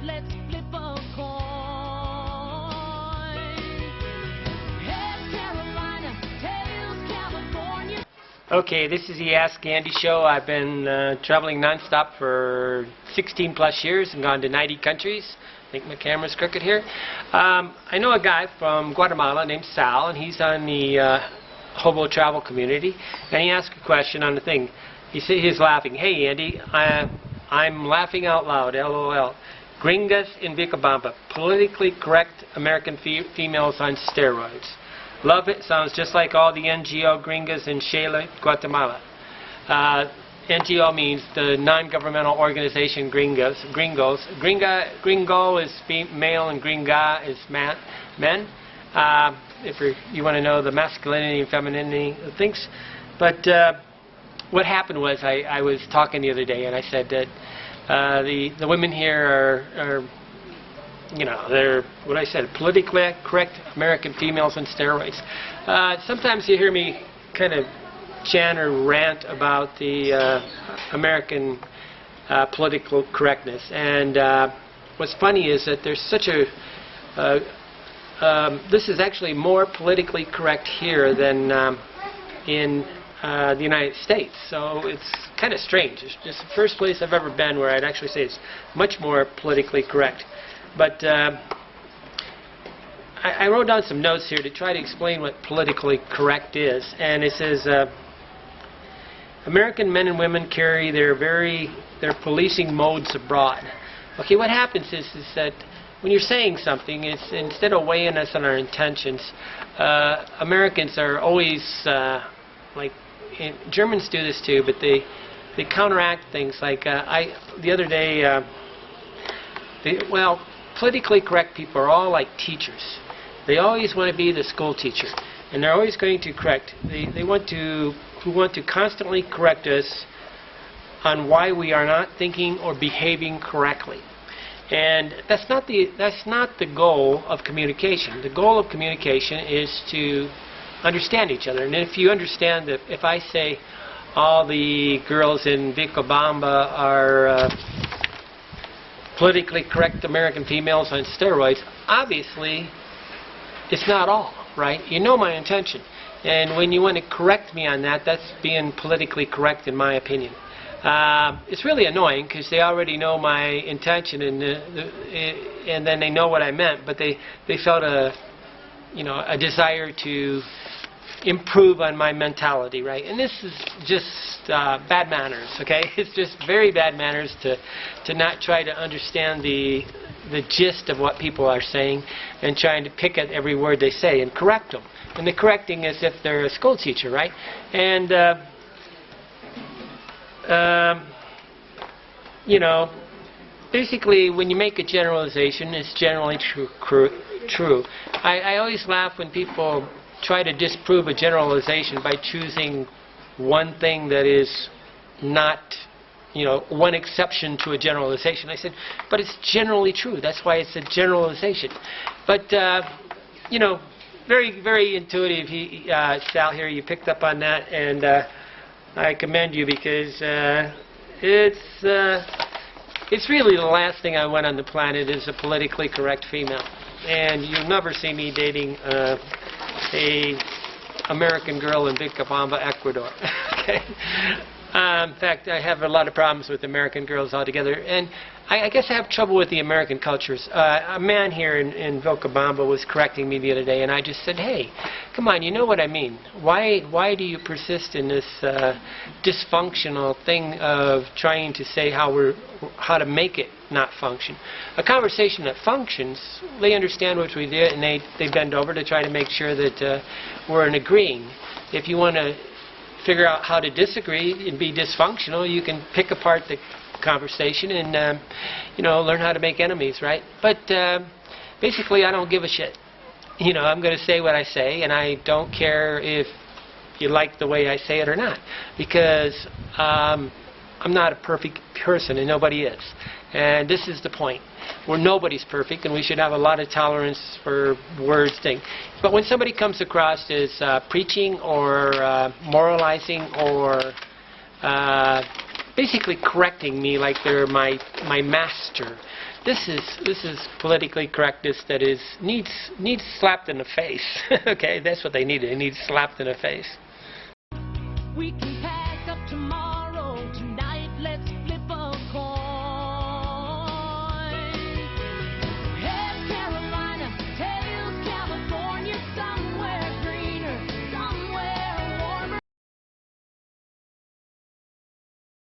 let's flip a coin. Head Carolina, tails California. Okay, this is the Ask Andy show. I've been traveling nonstop for 16 plus years and gone to 90 countries. I think my camera's crooked here. I know a guy from Guatemala named Sal, and he's on the hobo travel community, and he asked a question on the thing. He's laughing. Hey Andy, I'm laughing out loud, LOL. Gringas in Vilcabamba, politically correct American females on steroids. Love it, sounds just like all the NGO gringas in Shela, Guatemala. NGO means the non-governmental organization gringos. Gringo is male and gringa is men. If you want to know the masculinity and femininity of things. But what happened was I was talking the other day and I said that the women here are you know, they're, what I said, politically correct American females on steroids. Sometimes you hear me kind of chant or rant about the American political correctness. And what's funny is that there's such a... this is actually more politically correct here than in the United States. So it's kind of strange. It's just the first place I've ever been where I'd actually say it's much more politically correct. But I wrote down some notes here to try to explain what politically correct is. And it says, American men and women carry their policing modes abroad. Okay, what happens is that when you're saying something, it's instead of weighing us on our intentions, Americans are always like, Germans do this too, but they counteract things. Like the other day, politically correct people are all like teachers. They always want to be the school teacher, and they're always going to correct. They want to constantly correct us on why we are not thinking or behaving correctly. And that's not the goal of communication. The goal of communication is to understand each other. And if you understand that if I say all the girls in Vilcabamba are politically correct American females on steroids, obviously it's not all, right? You know my intention. And when you want to correct me on that, that's being politically correct in my opinion. It's really annoying because they already know my intention and then they know what I meant, but they felt a desire to improve on my mentality, right? And this is just bad manners, okay? It's just very bad manners to not try to understand the gist of what people are saying and trying to pick at every word they say and correct them. And the correcting is if they're a school teacher, right? And basically when you make a generalization, it's generally true. I always laugh when people try to disprove a generalization by choosing one thing that is not, one exception to a generalization. I said, but it's generally true. That's why it's a generalization. But, very, very intuitive, Sal here, you picked up on that, and I commend you because it's really the last thing I want on the planet is a politically correct female. And you'll never see me dating a American girl in Vilcabamba, Ecuador. Okay. In fact, I have a lot of problems with American girls altogether, and I guess I have trouble with the American cultures. A man here in Vilcabamba was correcting me the other day, and I just said, "Hey, come on, you know what I mean. Why do you persist in this dysfunctional thing of trying to say how to make it not function? A conversation that functions, they understand what we did, and they bend over to try to make sure that we're in agreeing. If you want to figure out how to disagree and be dysfunctional, you can pick apart the conversation and learn how to make enemies, right? But basically, I don't give a shit. I'm going to say what I say, and I don't care if you like the way I say it or not, because I'm not a perfect person, and nobody is. And this is the point, where nobody's perfect, and we should have a lot of tolerance for words thing. But when somebody comes across as preaching or moralizing or basically correcting me like they're my master, this is politically correctness that needs slapped in the face. Okay, that's what they need. They need slapped in the face. We